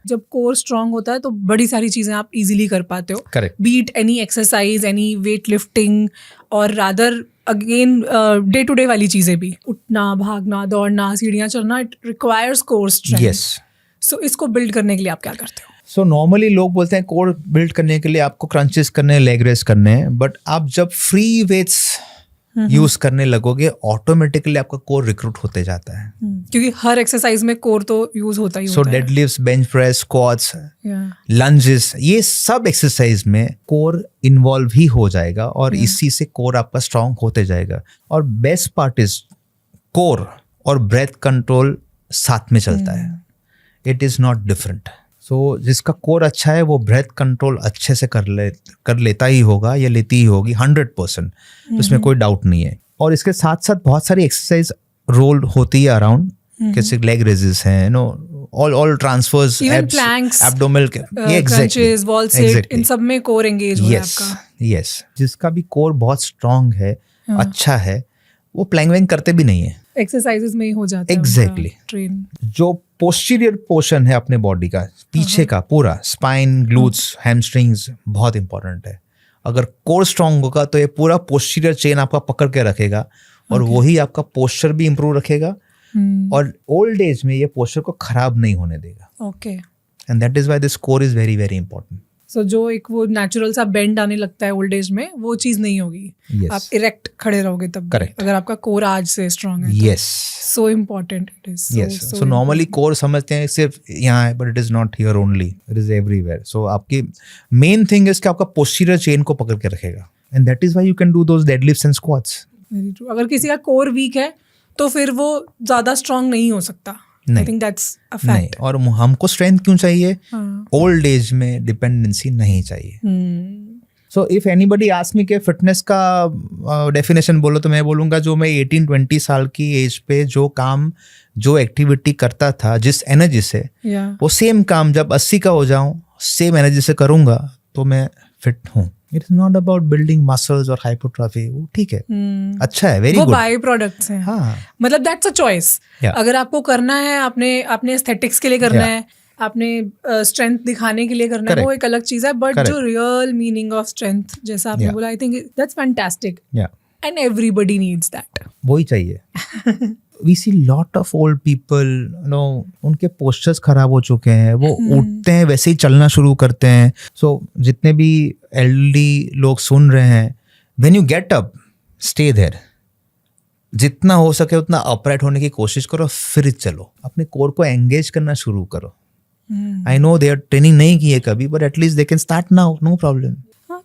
जब core strong होता है तो बड़ी सारी चीजें आप इजीली कर पाते हो. Correct. Be it any exercise, any weight lifting, और rather again day to day वाली चीजें भी, उठना, भागना, दौड़ना, सीढ़ियाँ चढ़ना, it requires core strength. Yes. So इसको बिल्ड करने के लिए आप क्या करते हो? सो नॉर्मली लोग बोलते हैं कोर बिल्ड करने के लिए आपको क्रंचेस करने हैं, लेग रेस करने हैं, बट आप जब फ्री वेट्स यूज करने लगोगे ऑटोमेटिकली आपका कोर रिक्रूट होते जाता है. क्योंकि हर एक्सरसाइज में कोर तो यूज होता ही सो होता है. Deadlifts, bench press, squats, Yeah. Lunges, ये सब एक्सरसाइज में कोर इन्वॉल्व ही हो जाएगा और इसी से कोर आपका स्ट्रांग होते जाएगा. और बेस्ट पार्ट इज कोर और ब्रेथ कंट्रोल साथ में चलता है. It is not different. So जिसका कोर अच्छा है वो ब्रेथ कंट्रोल अच्छे से कर लेता ही होगा या लेती ही होगी 100%. उसमें कोई डाउट नहीं है. और इसके साथ साथ बहुत सारी एक्सरसाइज रोल होती है अराउंड, जैसे लेग रेजेस हैं, all transfers, Even planks, abdominal, crunches, wall sit, इन सब में कोर एंगेज हो रहा है आपका. यस. जिसका भी कोर बहुत स्ट्रांग है, अच्छा है, वो प्लैंक वैंक करते भी नहीं है. एक्सरसाइजेस में ही हो जाता है Exactly. ट्रेन. जो पोस्टीरियर पोर्शन है अपने बॉडी का, पीछे का पूरा स्पाइन, ग्लूट्स, हैमस्ट्रिंग्स बहुत इंपॉर्टेंट है. अगर कोर स्ट्रांग होगा तो ये पूरा पोस्टीरियर चेन आपका पकड़ के रखेगा और वही आपका पोस्चर भी इंप्रूव रखेगा और ओल्ड एज में ये पोस्चर को खराब नहीं होने देगा. Okay. And that is why this core is very very important. So जो एक वो नेचुरल सा बेंड आने लगता है ओल्ड एज में, वो चीज नहीं होगी. Yes. आप इरेक्ट खड़े रहोगे तब भी, Correct. अगर आपका कोर आज से स्ट्रांग है. Yes. So important it is. Yes. So normally core समझते हैं सिर्फ यहाँ है, but it is not here only, it is everywhere. So आपकी मेन थिंग इज कि आपका पोस्टीरियर चेन को पकड़ के रखेगा. And that is why you can do those deadlifts and squats. Very true. अगर किसी का कोर वीक है तो फिर वो ज्यादा स्ट्रांग नहीं हो सकता. आई थिंक दैट्स अ नहीं. फैक्ट. और हमको स्ट्रेंथ क्यों चाहिए? ओल्ड एज में डिपेंडेंसी नहीं चाहिए. So if anybody ask me के फिटनेस का डेफिनेशन बोलो तो मैं बोलूँगा जो मैं 18-20 साल की एज पे जो काम, जो एक्टिविटी करता था जिस एनर्जी से, वो सेम काम जब 80 का हो जाऊँ सेम एनर्जी से करूँगा तो मैं फिट हूँ. It is not about building muscles और हाइपोट्रोफी. वो ठीक है, अच्छा है, वेरी वो गुड. बाय प्रोडक्ट्स हैं. हाँ. मतलब दैट्स अ चॉइस. अगर आपको करना है, आपने एस्थेटिक्स के लिए करना है, आपने स्ट्रेंथ दिखाने के लिए करना है, वो एक अलग चीज है. बट जो रियल मीनिंग ऑफ स्ट्रेंथ, जैसा आपने बोला, I think that's fantastic. And everybody needs that. वही चाहिए. We see lot of old people, उनके पोस्चर्स खराब हो चुके हैं, वो उठते हैं वैसे ही चलना शुरू करते हैं. सो जितने भी एल्डरली लोग सुन रहे हैं, when you get up, stay there. जितना हो सके उतना अपराइट होने की कोशिश करो, फिर चलो, अपने कोर को एंगेज करना शुरू करो. I know they are training नहीं की है कभी, but at least they can start now, no problem.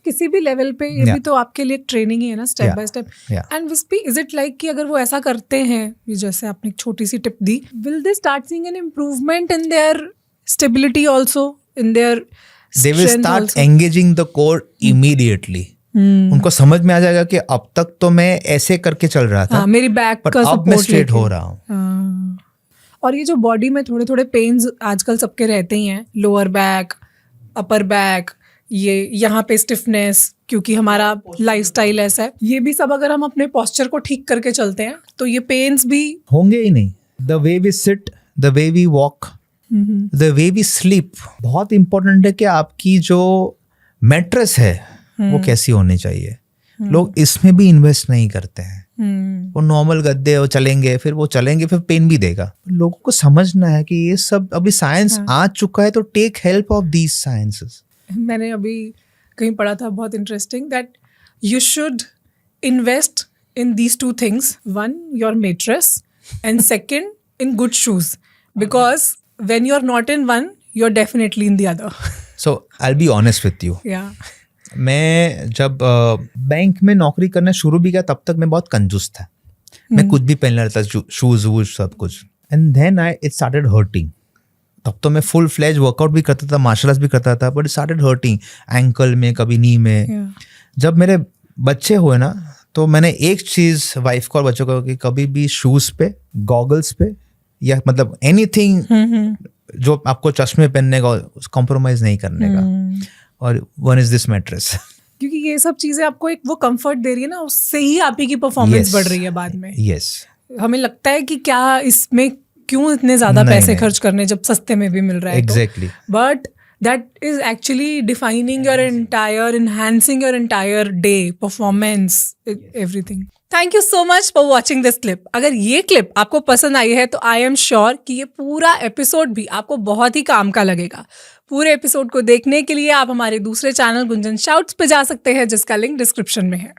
किसी भी लेवल पे ये भी तो आपके लिए ट्रेनिंग ही है ना, step by step. And wispy, is it like कि अगर वो ऐसा करते हैं, जैसे आपने एक छोटी सी टिप दी, will they start seeing an improvement in their stability also, in their they will start engaging the core immediately. उनको समझ में आ जाएगा कि अब तक तो मैं ऐसे करके चल रहा था, मेरी बैक का अब मैं स्ट्रेट हो रहा हूँ. और ये जो बॉडी में थोड़े थोड़े पेन्स आजकल सबके रहते ही हैं, लोअर बैक, अपर बैक, ये यहाँ पे स्टिफनेस, क्योंकि हमारा लाइफस्टाइल ऐसा है, ये भी सब अगर हम अपने पोस्चर को ठीक करके चलते हैं तो ये पेन्स भी होंगे ही नहीं. The way we sit, the way we walk, the way we sleep. बहुत इंपॉर्टेंट है कि आपकी जो मैट्रेस है वो कैसी होनी चाहिए. लोग इसमें भी इन्वेस्ट नहीं करते हैं. वो नॉर्मल गद्दे वो चलेंगे, फिर फिर पेन भी देगा. लोगों को समझना है कि ये सब अभी साइंस आ चुका है, तो take help of these sciences. मैंने अभी कहीं पढ़ा था, बहुत interesting, that you should invest in these two things. One, your mattress, and second, in good shoes, because when you are not in one, you are definitely in the other. So I will be honest with you. मैं जब bank में नौकरी करना शुरू भी किया, तब तक मैं बहुत कंजूस था. मैं कुछ भी पहन लेता था, शूज वूज सब कुछ. And then it started hurting. तब तो मैं फुल फ्लेज वर्कआउट भी करता था, मार्शल आर्ट्स भी करता था, but it started hurting, ankle में, कभी नी में. जब मेरे बच्चे हुए ना, तो मैंने एक चीज़ वाइफ को और बच्चों को, कि कभी भी शूज पे, गॉगल्स पे, या मतलब एनीथिंग जो आपको चश्मे पहनने का, कॉम्प्रोमाइज नहीं करने का. और वन इज दिस मैट्रेस. क्योंकि ये सब चीजें आपको एक वो कंफर्ट दे रही है ना, उससे ही आप ही की परफॉर्मेंस बढ़ रही है बाद में. यस. हमें लगता है कि क्या इसमें क्यों इतने ज्यादा नहीं, पैसे नहीं। खर्च करने जब सस्ते में भी मिल रहा है? Exactly. But that is actually defining your entire, enhancing your entire day, performance, everything. Thank you so much for watching this clip. अगर ये क्लिप आपको पसंद आई है तो आई एम श्योर कि ये पूरा एपिसोड भी आपको बहुत ही काम का लगेगा. पूरे एपिसोड को देखने के लिए आप हमारे दूसरे चैनल गुंजन शाउट्स पे जा सकते हैं, जिसका लिंक डिस्क्रिप्शन में है.